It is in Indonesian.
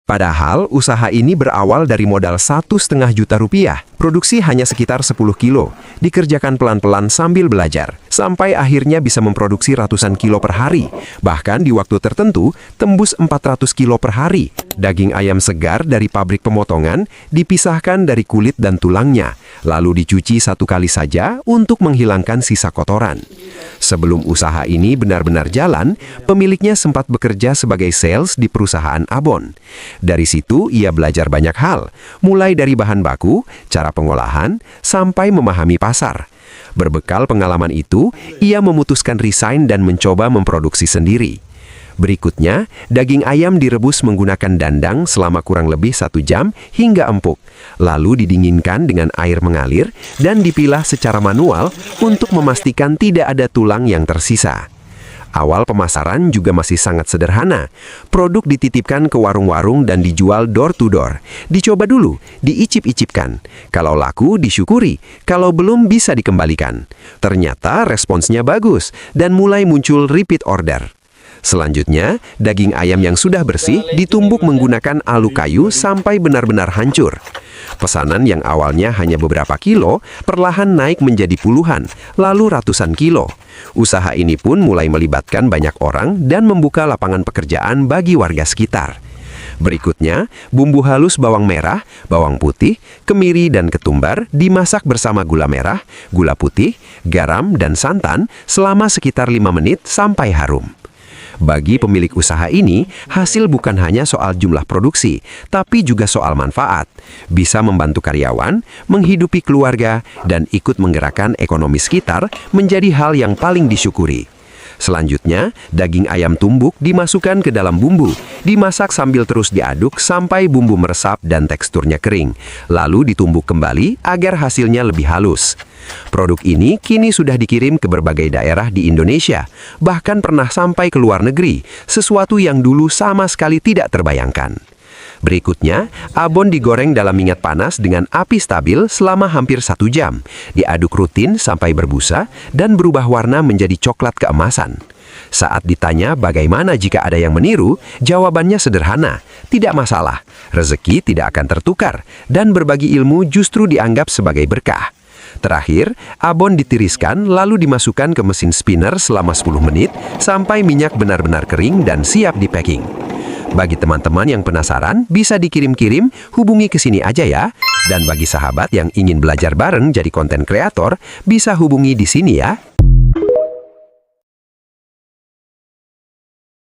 Padahal usaha ini berawal dari modal 1,5 juta rupiah. Produksi hanya sekitar 10 kilo, dikerjakan pelan-pelan sambil belajar, sampai akhirnya bisa memproduksi ratusan kilo per hari. Bahkan di waktu tertentu, tembus 400 kilo per hari. Daging ayam segar dari pabrik pemotongan dipisahkan dari kulit dan tulangnya, lalu dicuci 1 kali saja untuk menghilangkan sisa kotoran. Sebelum usaha ini benar-benar jalan, pemiliknya sempat bekerja sebagai sales di perusahaan abon. Dari situ ia belajar banyak hal, mulai dari bahan baku, cara pengolahan, sampai memahami pasar. Berbekal pengalaman itu, ia memutuskan resign dan mencoba memproduksi sendiri. Berikutnya, daging ayam direbus menggunakan dandang selama kurang lebih 1 jam hingga empuk. Lalu didinginkan dengan air mengalir dan dipilah secara manual untuk memastikan tidak ada tulang yang tersisa. Awal pemasaran juga masih sangat sederhana. Produk dititipkan ke warung-warung dan dijual door to door. Dicoba dulu, diicip-icipkan. Kalau laku, disyukuri. Kalau belum, bisa dikembalikan. Ternyata responsnya bagus dan mulai muncul repeat order. Selanjutnya, daging ayam yang sudah bersih ditumbuk menggunakan alu kayu sampai benar-benar hancur. Pesanan yang awalnya hanya beberapa kilo, perlahan naik menjadi puluhan, lalu ratusan kilo. Usaha ini pun mulai melibatkan banyak orang dan membuka lapangan pekerjaan bagi warga sekitar. Berikutnya, bumbu halus bawang merah, bawang putih, kemiri, dan ketumbar dimasak bersama gula merah, gula putih, garam, dan santan selama sekitar 5 menit sampai harum. Bagi pemilik usaha ini, hasil bukan hanya soal jumlah produksi, tapi juga soal manfaat. Bisa membantu karyawan, menghidupi keluarga, dan ikut menggerakkan ekonomi sekitar menjadi hal yang paling disyukuri. Selanjutnya, daging ayam tumbuk dimasukkan ke dalam bumbu, dimasak sambil terus diaduk sampai bumbu meresap dan teksturnya kering, lalu ditumbuk kembali agar hasilnya lebih halus. Produk ini kini sudah dikirim ke berbagai daerah di Indonesia, bahkan pernah sampai ke luar negeri, sesuatu yang dulu sama sekali tidak terbayangkan. Berikutnya, abon digoreng dalam minyak panas dengan api stabil selama hampir 1 jam. Diaduk rutin sampai berbusa dan berubah warna menjadi coklat keemasan. Saat ditanya bagaimana jika ada yang meniru, jawabannya sederhana, tidak masalah. Rezeki tidak akan tertukar, dan berbagi ilmu justru dianggap sebagai berkah. Terakhir, abon ditiriskan lalu dimasukkan ke mesin spinner selama 10 menit sampai minyak benar-benar kering dan siap di-packing. Bagi teman-teman yang penasaran, bisa dikirim-kirim, hubungi ke sini aja ya. Dan bagi sahabat yang ingin belajar bareng jadi konten kreator, bisa hubungi di sini ya.